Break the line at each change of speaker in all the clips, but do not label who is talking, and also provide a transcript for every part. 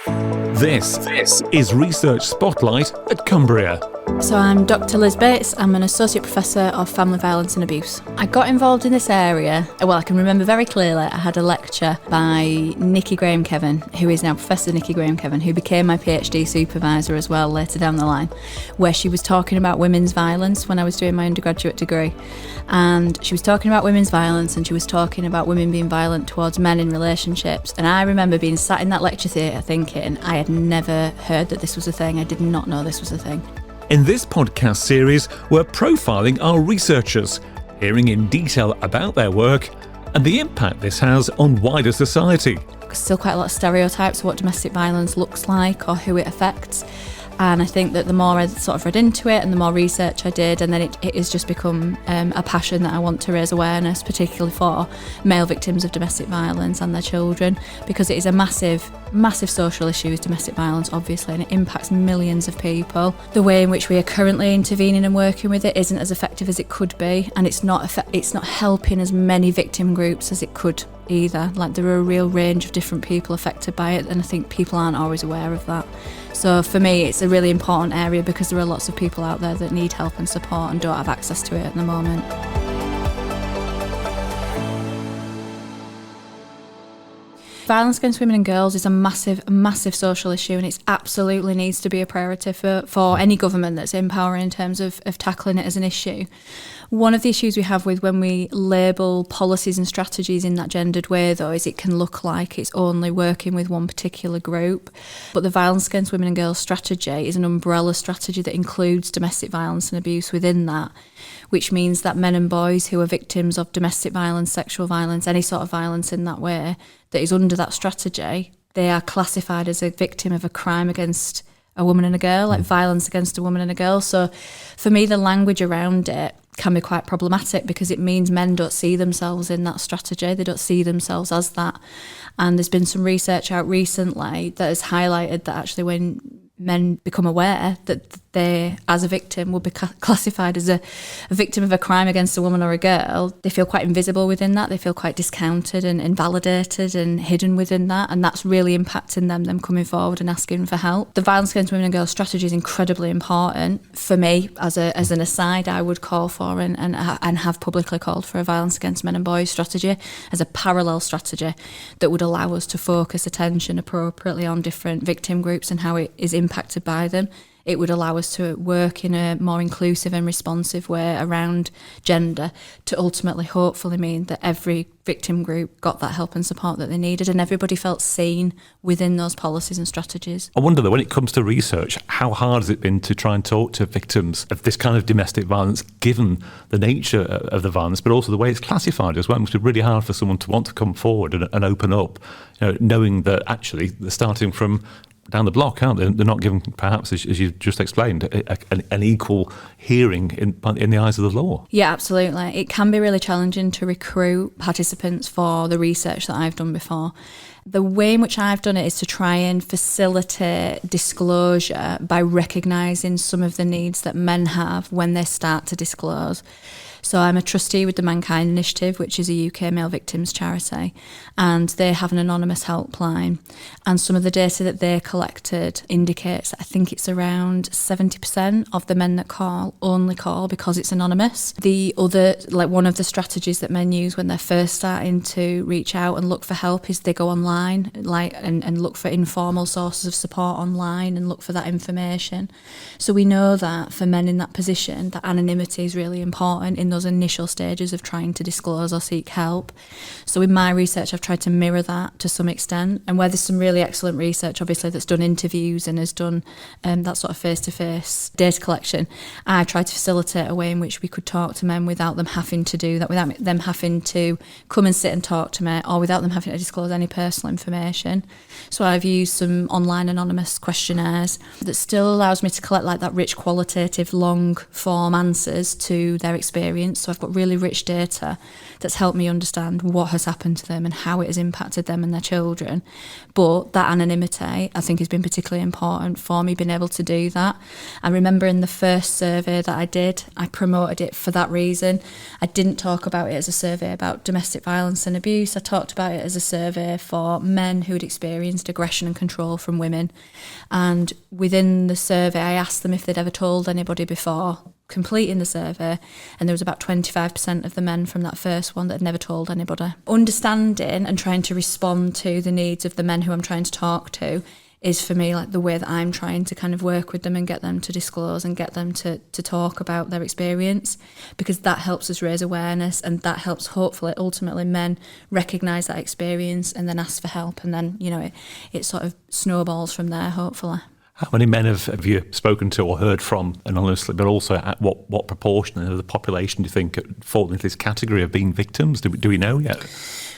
This is Research Spotlight at Cumbria.
So I'm Dr Liz Bates. I'm an Associate Professor of Family Violence and Abuse. I got involved in this area, well, I can remember very clearly I had a lecture by Nikki Graham-Kevin, who is now Professor Nikki Graham-Kevin, who became my PhD supervisor as well later down the line, where she was talking about women's violence when I was doing my undergraduate degree. And she was talking about women's violence, and she was talking about women being violent towards men in relationships. And I remember being sat in that lecture theatre thinking I had never heard that this was a thing. I did not know this was a thing.
In this podcast series, we're profiling our researchers, hearing in detail about their work and the impact this has on wider society.
Still quite a lot of stereotypes of what domestic violence looks like or who it affects. And I think that the more I sort of read into it and the more research I did, and then it has just become a passion that I want to raise awareness, particularly for male victims of domestic violence and their children, because it is a massive, massive social issue, is domestic violence, obviously, and it impacts millions of people. The way in which we are currently intervening and working with it isn't as effective as it could be, and it's not helping as many victim groups as it could either. Like, there are a real range of different people affected by it, and I think people aren't always aware of that. So for me, it's a really important area because there are lots of people out there that need help and support and don't have access to it at the moment. Violence against women and girls is a massive, massive social issue, and it absolutely needs to be a priority for any government that's in power in terms of tackling it as an issue. One of the issues we have with when we label policies and strategies in that gendered way, though, is it can look like it's only working with one particular group. But the Violence Against Women and Girls strategy is an umbrella strategy that includes domestic violence and abuse within that, which means that men and boys who are victims of domestic violence, sexual violence, any sort of violence in that way, that is under that strategy, they are classified as a victim of a crime against a woman and a girl, like violence against a woman and a girl. So for me, the language around it can be quite problematic because it means men don't see themselves in that strategy. They don't see themselves as that. And there's been some research out recently that has highlighted that actually when men become aware that they, as a victim, will be classified as a victim of a crime against a woman or a girl, they feel quite invisible within that. They feel quite discounted and invalidated and hidden within that, and that's really impacting them coming forward and asking for help. The Violence Against Women and Girls strategy is incredibly important. For me, as an aside, I would call for and have publicly called for a Violence Against Men and Boys strategy as a parallel strategy that would allow us to focus attention appropriately on different victim groups and how it is impacted by them. It would allow us to work in a more inclusive and responsive way around gender to ultimately, hopefully, mean that every victim group got that help and support that they needed and everybody felt seen within those policies and strategies.
I wonder, though, when it comes to research, how hard has it been to try and talk to victims of this kind of domestic violence, given the nature of the violence, but also the way it's classified as well? It must be really hard for someone to want to come forward and open up, knowing that actually they're starting from down the block, aren't they? They're not given, perhaps, as you've just explained, an equal hearing in the eyes of the law.
Yeah, absolutely. It can be really challenging to recruit participants for the research that I've done before. The way in which I've done it is to try and facilitate disclosure by recognising some of the needs that men have when they start to disclose. So I'm a trustee with the Mankind Initiative, which is a UK male victims charity, and they have an anonymous helpline. And some of the data that they collected indicates that I think it's around 70% of the men that call only call because it's anonymous. The other, one of the strategies that men use when they're first starting to reach out and look for help is they go online, and look for informal sources of support online and look for that information. So we know that for men in that position, that anonymity is really important in those initial stages of trying to disclose or seek help. So in my research, I've tried to mirror that to some extent. And where there's some really excellent research, obviously, that's done interviews and has done that sort of face-to-face data collection, I tried to facilitate a way in which we could talk to men without them having to do that, without them having to come and sit and talk to me, or without them having to disclose any personal information. So I've used some online anonymous questionnaires that still allows me to collect that rich, qualitative, long-form answers to their experience experience. So I've got really rich data that's helped me understand what has happened to them and how it has impacted them and their children. But that anonymity, I think, has been particularly important for me being able to do that. I remember in the first survey that I did, I promoted it for that reason. I didn't talk about it as a survey about domestic violence and abuse. I talked about it as a survey for men who had experienced aggression and control from women. And within the survey, I asked them if they'd ever told anybody before completing the survey, and there was about 25% of the men from that first one that had never told anybody. Understanding and trying to respond to the needs of the men who I'm trying to talk to is for me like the way that I'm trying to kind of work with them and get them to disclose and get them to talk about their experience, because that helps us raise awareness, and that helps hopefully ultimately men recognise that experience and then ask for help, and then, you know, it sort of snowballs from there, hopefully.
How many men have you spoken to or heard from anonymously, but also at what proportion of the population do you think fall into this category of being victims? Do we know yet?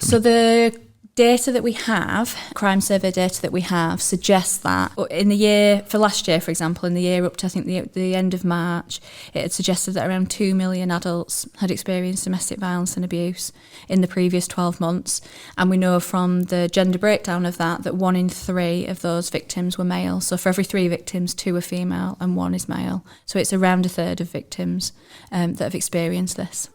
So the data that we have, crime survey data that we have, suggests that in the year, for last year, for example, in the year up to I think the end of March, it had suggested that around 2 million adults had experienced domestic violence and abuse in the previous 12 months. And we know from the gender breakdown of that 1 in 3 of those victims were male. So for every 3 victims, 2 are female and 1 is male. So it's around a third of victims that have experienced this.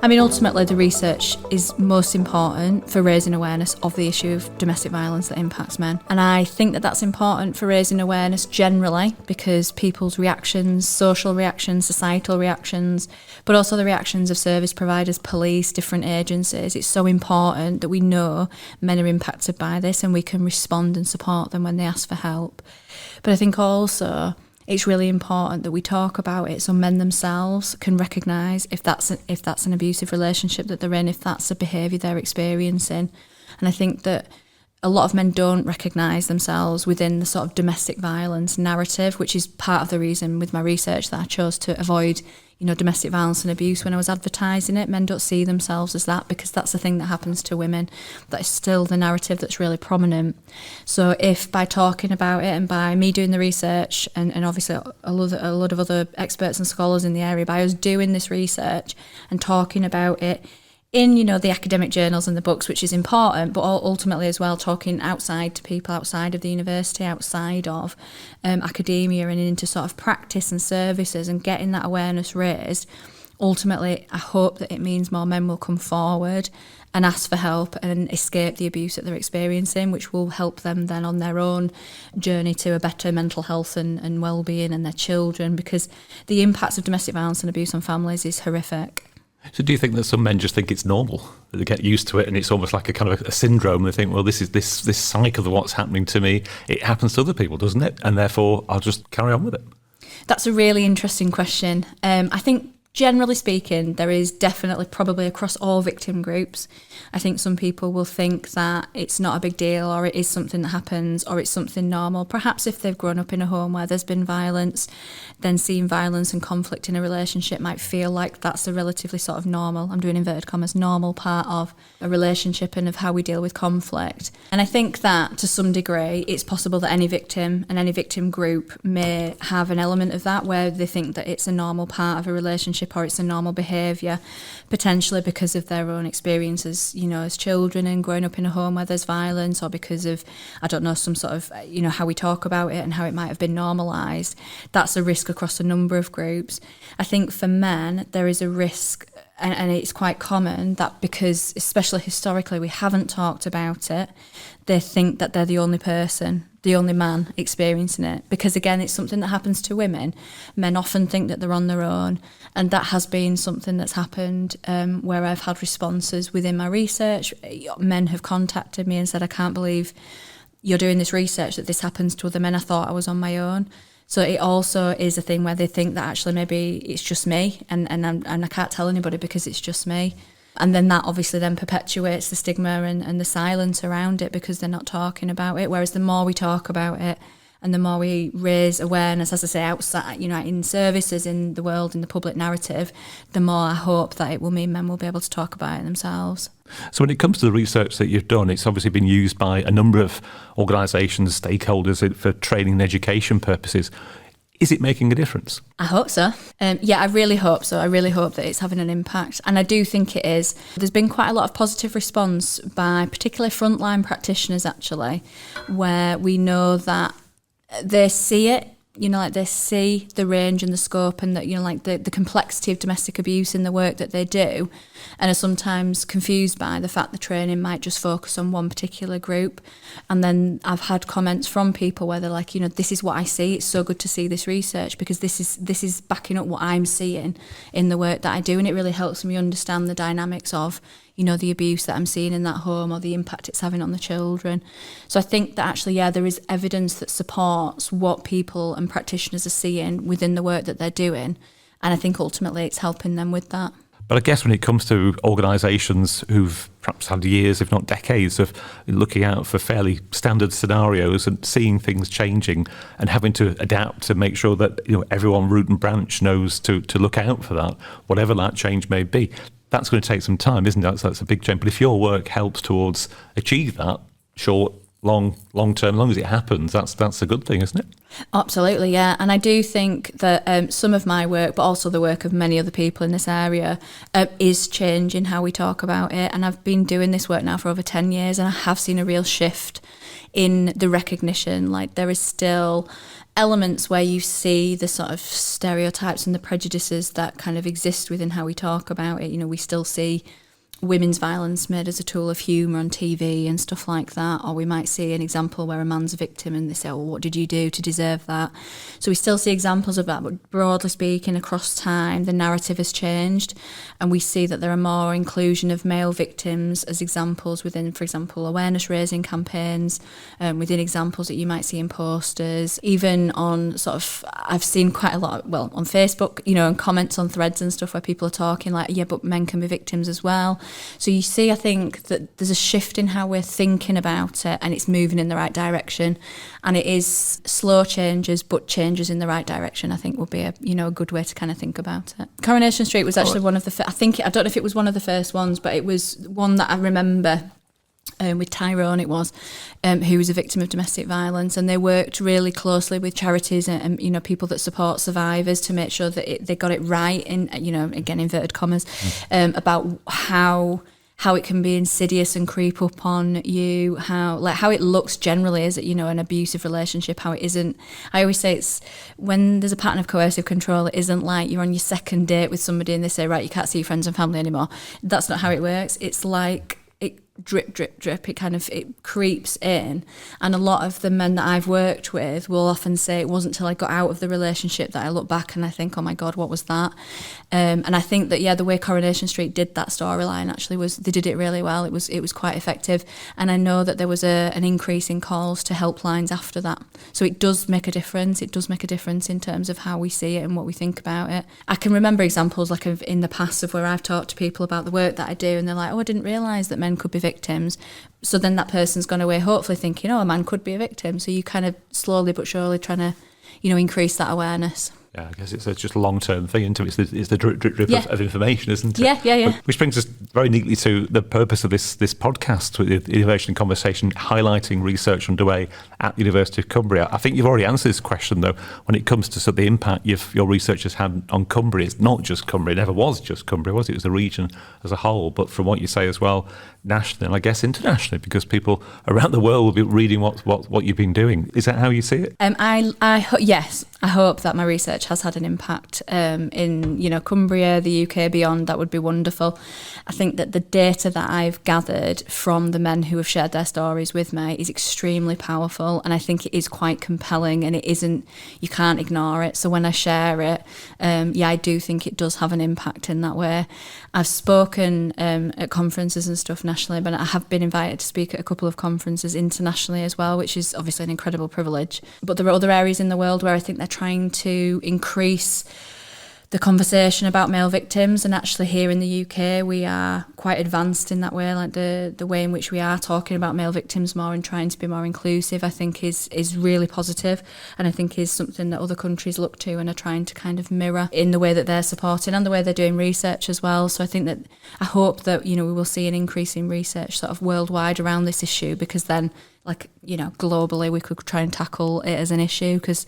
I mean, ultimately, the research is most important for raising awareness of the issue of domestic violence that impacts men. And I think that that's important for raising awareness generally, because people's reactions, social reactions, societal reactions, but also the reactions of service providers, police, different agencies, it's so important that we know men are impacted by this and we can respond and support them when they ask for help. But I think also it's really important that we talk about it so men themselves can recognise if that's an abusive relationship that they're in, if that's a behaviour they're experiencing. And I think that a lot of men don't recognise themselves within the sort of domestic violence narrative, which is part of the reason with my research that I chose to avoid, you know, domestic violence and abuse when I was advertising it. Men don't see themselves as that because that's the thing that happens to women. That is still the narrative that's really prominent. So if by talking about it and by me doing the research and obviously a lot of other experts and scholars in the area, by us doing this research and talking about it in, you know, the academic journals and the books, which is important, but ultimately as well talking outside to people outside of the university, outside of academia and into sort of practice and services and getting that awareness raised. Ultimately, I hope that it means more men will come forward and ask for help and escape the abuse that they're experiencing, which will help them then on their own journey to a better mental health and well-being and their children, because the impacts of domestic violence and abuse on families is horrific.
So do you think that some men just think it's normal, that they get used to it and it's almost like a kind of a syndrome? They think, well, this is this cycle of what's happening to me. It happens to other people, doesn't it? And therefore, I'll just carry on with it.
That's a really interesting question. I think generally speaking, there is definitely probably across all victim groups. I think some people will think that it's not a big deal or it is something that happens or it's something normal. Perhaps if they've grown up in a home where there's been violence, then seeing violence and conflict in a relationship might feel like that's a relatively sort of normal, I'm doing inverted commas, normal part of a relationship and of how we deal with conflict. And I think that to some degree, it's possible that any victim and any victim group may have an element of that where they think that it's a normal part of a relationship or it's a normal behaviour, potentially because of their own experiences, you know, as children and growing up in a home where there's violence, or because of, I don't know, some sort of, you know, how we talk about it and how it might have been normalised. That's a risk across a number of groups. I think for men, there is a risk, and it's quite common, that because, especially historically, we haven't talked about it, they think that they're the only person, the only man experiencing it. Because again, it's something that happens to women. Men often think that they're on their own, and that has been something that's happened where I've had responses within my research. Men have contacted me and said, I can't believe you're doing this research, that this happens to other men. I thought I was on my own. So it also is a thing where they think that actually maybe it's just me and I can't tell anybody because it's just me. And then that obviously then perpetuates the stigma and the silence around it because they're not talking about it. Whereas the more we talk about it and the more we raise awareness, as I say, outside, you know, in services, in the world, in the public narrative, the more I hope that it will mean men will be able to talk about it themselves.
So when it comes to the research that you've done, it's obviously been used by a number of organisations, stakeholders for training and education purposes. Is it making a difference?
I hope so. Yeah, I really hope so. I really hope that it's having an impact. And I do think it is. There's been quite a lot of positive response by particularly frontline practitioners, actually, where we know that they see it, like they see the range and the scope and that, like the complexity of domestic abuse in the work that they do, and are sometimes confused by the fact the training might just focus on one particular group. And then I've had comments from people where they're like, this is what I see. It's so good to see this research because this is backing up what I'm seeing in the work that I do, and it really helps me understand the dynamics of the abuse that I'm seeing in that home or the impact it's having on the children. So I think that actually, there is evidence that supports what people and practitioners are seeing within the work that they're doing. And I think ultimately it's helping them with that.
But I guess when it comes to organisations who've perhaps had years, if not decades, of looking out for fairly standard scenarios and seeing things changing and having to adapt to make sure that everyone root and branch knows to look out for that, whatever that change may be, that's going to take some time, isn't it? So that's a big change. But if your work helps towards achieve that, short, long term, as long as it happens, that's a good thing, isn't it?
Absolutely, yeah. And I do think that some of my work, but also the work of many other people in this area, is changing how we talk about it. And I've been doing this work now for over 10 years, and I have seen a real shift in the recognition. Like, there is still elements where you see the sort of stereotypes and the prejudices that kind of exist within how we talk about it. We still see women's violence made as a tool of humour on TV and stuff like that, or we might see an example where a man's a victim and they say, what did you do to deserve that? So we still see examples of that, but broadly speaking, across time, the narrative has changed, and we see that there are more inclusion of male victims as examples within, for example, awareness raising campaigns, within examples that you might see in posters, even on I've seen quite a lot, on Facebook, and comments on threads and stuff where people are talking like, yeah, but men can be victims as well. So you see, I think that there's a shift in how we're thinking about it, and it's moving in the right direction. And it is slow changes, but changes in the right direction, I think would be a good way to kind of think about it. Coronation Street was actually one of the, I don't know if it was one of the first ones, but it was one that I remember with Tyrone, it was, who was a victim of domestic violence, and they worked really closely with charities and people that support survivors to make sure that they got it right in, again, inverted commas, about how it can be insidious and creep up on you, how it looks generally as an abusive relationship, how it isn't. I always say it's when there's a pattern of coercive control, it isn't like you're on your second date with somebody and they say, right, you can't see your friends and family anymore. That's not how it works. It's like it drip, drip, drip. It creeps in. And a lot of the men that I've worked with will often say it wasn't till I got out of the relationship that I look back and I think, oh my God, what was that? And I think that, the way Coronation Street did that storyline actually was, they did it really well. It was quite effective. And I know that there was an increase in calls to helplines after that. So it does make a difference. It does make a difference in terms of how we see it and what we think about it. I can remember examples like in the past of where I've talked to people about the work that I do and they're like, oh, I didn't realise that men could be victims. So then that person's gone away hopefully thinking, oh, a man could be a victim. So you kind of slowly but surely trying to, increase that awareness.
Yeah, I guess it's just a long-term thing, isn't it? It's the drip, drip, drip of information, isn't it?
Yeah.
Which brings us very neatly to the purpose of this podcast, with the Innovation and Conversation, highlighting research underway at the University of Cumbria. I think you've already answered this question, though, when it comes to sort of the impact your research has had on Cumbria. It's not just Cumbria. It never was just Cumbria, was it? It was the region as a whole. But from what you say as well, nationally, and I guess internationally, because people around the world will be reading what you've been doing. Is that how you see it?
Yes, I hope that my research has had an impact in Cumbria, the UK, beyond. That would be wonderful. I think that the data that I've gathered from the men who have shared their stories with me is extremely powerful, and I think it is quite compelling, and you can't ignore it. So when I share it, I do think it does have an impact in that way. I've spoken at conferences and stuff nationally, but I have been invited to speak at a couple of conferences internationally as well, which is obviously an incredible privilege. But there are other areas in the world where I think they're trying to increase the conversation about male victims, and actually here in the UK we are quite advanced in that way. Like the way in which we are talking about male victims more and trying to be more inclusive, I think is really positive, and I think is something that other countries look to and are trying to kind of mirror in the way that they're supporting and the way they're doing research as well. So I hope that we will see an increase in research sort of worldwide around this issue, because then like, globally we could try and tackle it as an issue, because,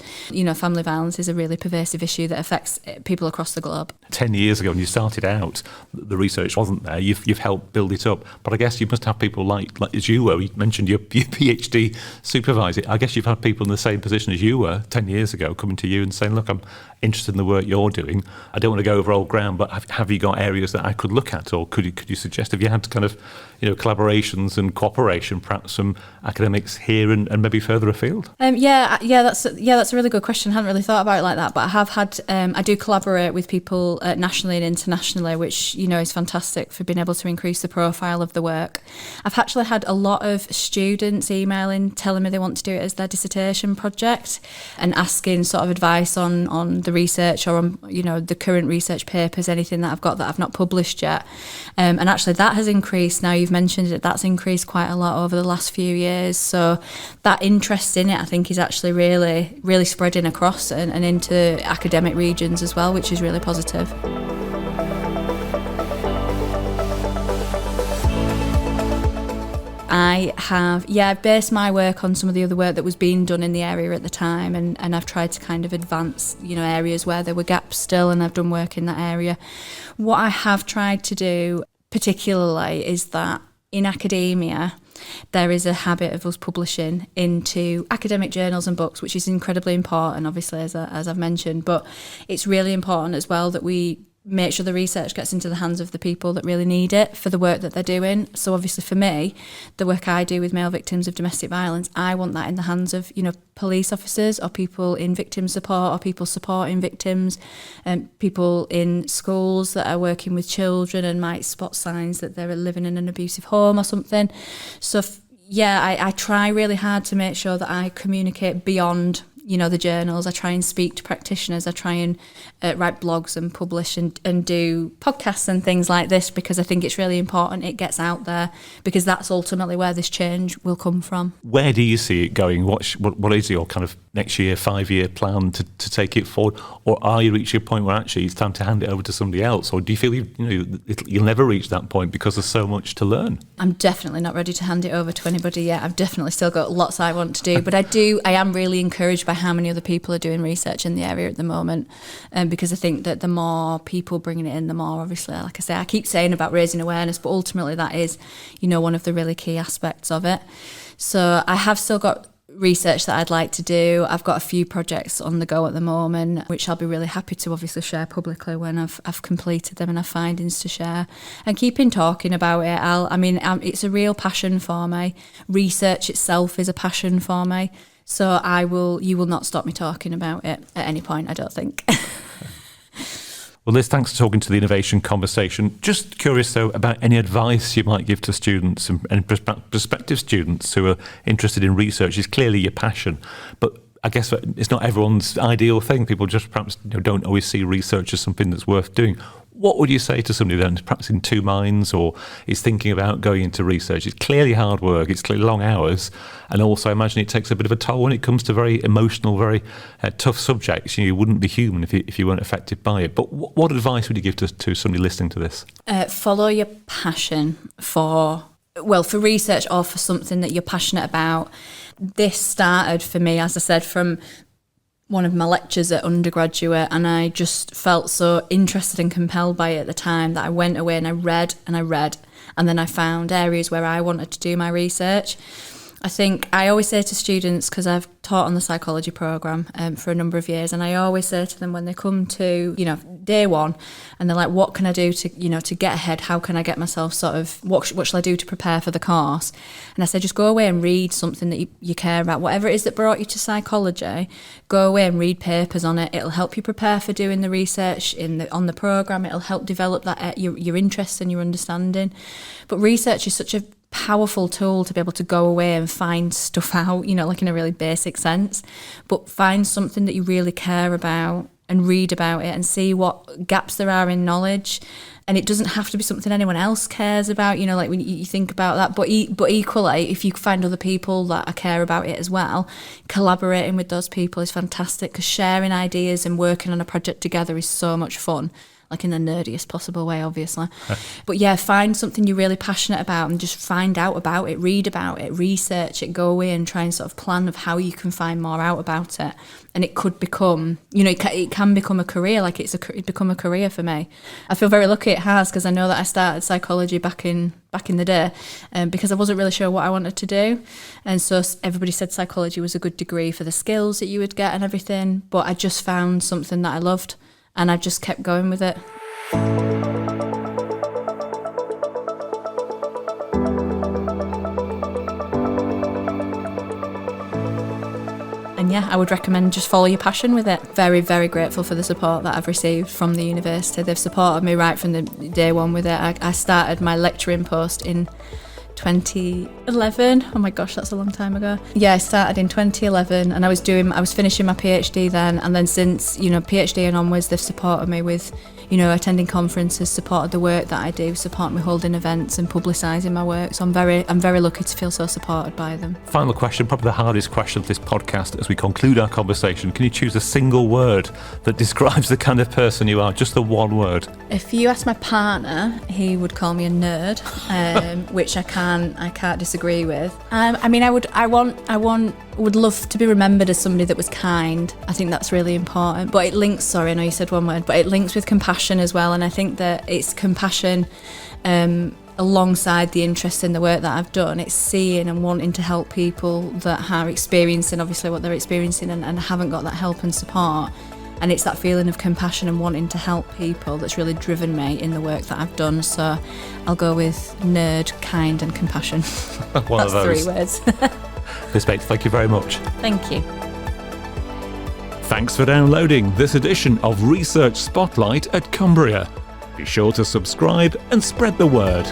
family violence is a really pervasive issue that affects people across the globe.
10 years ago when you started out, the research wasn't there. You've helped build it up. But I guess you must have people like as you were. You mentioned your PhD supervisor. I guess you've had people in the same position as you were 10 years ago coming to you and saying, look, I'm interested in the work you're doing. I don't want to go over old ground, but have you got areas that I could look at? Or could you suggest, have you had kind of, collaborations and cooperation, perhaps from academics here and maybe further afield?
That's a really good question. I hadn't really thought about it like that, but I have had, I do collaborate with people nationally and internationally, which, is fantastic for being able to increase the profile of the work. I've actually had a lot of students emailing, telling me they want to do it as their dissertation project and asking sort of advice on the research or on, the current research papers, anything that I've got that I've not published yet. And actually that has increased. Now you've mentioned it, that's increased quite a lot over the last few years. So that interest in it, I think, is actually really, really spreading across and into academic regions as well, which is really positive. I've based my work on some of the other work that was being done in the area at the time, and I've tried to kind of advance, areas where there were gaps still, and I've done work in that area. What I have tried to do particularly is that in academia, there is a habit of us publishing into academic journals and books, which is incredibly important, obviously, as I've mentioned, but it's really important as well that we make sure the research gets into the hands of the people that really need it for the work that they're doing. So obviously for me, the work I do with male victims of domestic violence, I want that in the hands of, police officers or people in victim support or people supporting victims, and people in schools that are working with children and might spot signs that they're living in an abusive home or something. So I try really hard to make sure that I communicate beyond the journals. I try and speak to practitioners. I try and write blogs and publish and do podcasts and things like this, because I think it's really important it gets out there, because that's ultimately where this change will come from.
Where do you see it going? What is your kind of next year, 5-year plan to take it forward? Or are you reaching a point where actually it's time to hand it over to somebody else? Or do you feel you'll never reach that point because there's so much to learn?
I'm definitely not ready to hand it over to anybody yet. I've definitely still got lots I want to do, but I am really encouraged by how many other people are doing research in the area at the moment, because I think that the more people bringing it in, the more, obviously, like I say, I keep saying about raising awareness, but ultimately that is, one of the really key aspects of it. So I have still got research that I'd like to do. I've got a few projects on the go at the moment, which I'll be really happy to obviously share publicly when I've completed them and have findings to share. And keeping talking about it, it's a real passion for me. Research itself is a passion for me. So you will not stop me talking about it at any point, I don't think.
Well, Liz, thanks for talking to the Innovation Conversation. Just curious, though, about any advice you might give to students and prospective students who are interested in research. It's clearly your passion, but I guess it's not everyone's ideal thing. People just perhaps don't always see research as something that's worth doing. What would you say to somebody then, perhaps in two minds, or is thinking about going into research? It's clearly hard work, it's clearly long hours, and also I imagine it takes a bit of a toll when it comes to very emotional, very tough subjects. You wouldn't be human if you weren't affected by it. But what advice would you give to somebody listening to this?
Follow your passion for research or for something that you're passionate about. This started for me, as I said, from one of my lectures at undergraduate, and I just felt so interested and compelled by it at the time that I went away and I read, and then I found areas where I wanted to do my research. I think I always say to students, because I've taught on the psychology programme for a number of years, and I always say to them when they come to, day one, and they're like, what can I do to get ahead? How can I get myself what shall I do to prepare for the course? And I say, just go away and read something that you care about. Whatever it is that brought you to psychology, go away and read papers on it. It'll help you prepare for doing the research on the programme. It'll help develop that your interest and your understanding. But research is such a powerful tool to be able to go away and find stuff out, like in a really basic sense, but find something that you really care about and read about it and see what gaps there are in knowledge. And it doesn't have to be something anyone else cares about, like when you think about that. But equally, if you find other people that care about it as well, collaborating with those people is fantastic, because sharing ideas and working on a project together is so much fun. like in the nerdiest possible way, obviously. But yeah, find something you're really passionate about and just find out about it, read about it, research it, go away and try and sort of plan of how you can find more out about it. And it could become, it can become a career, like it's become a career for me. I feel very lucky it has, because I know that I started psychology back in the day because I wasn't really sure what I wanted to do. And so everybody said psychology was a good degree for the skills that you would get and everything. But I just found something that I loved and I've just kept going with it. And yeah, I would recommend just follow your passion with it. Very, very grateful for the support that I've received from the university. They've supported me right from the day one with it. I started my lecturing post in 2011. Oh my gosh, that's a long time ago. Yeah, I started in 2011 and I was finishing my PhD then, and then since, PhD and onwards, they've supported me with, attending conferences, supported the work that I do, support me holding events and publicising my work. So I'm very lucky to feel so supported by them.
Final question, probably the hardest question of this podcast as we conclude our conversation. Can you choose a single word that describes the kind of person you are? Just the one word.
If you ask my partner, he would call me a nerd, which I can't disagree with. I would love to be remembered as somebody that was kind. I think that's really important. But it links, sorry, I know you said one word, but it links with compassion as well. And I think that it's compassion alongside the interest in the work that I've done. It's seeing and wanting to help people that are experiencing obviously what they're experiencing and haven't got that help and support. And it's that feeling of compassion and wanting to help people that's really driven me in the work that I've done. So I'll go with nerd, kind and compassion.
One
That's
of those.
3 words.
Miss Bates, thank you very much.
Thank you.
Thanks for downloading this edition of Research Spotlight at Cumbria. Be sure to subscribe and spread the word.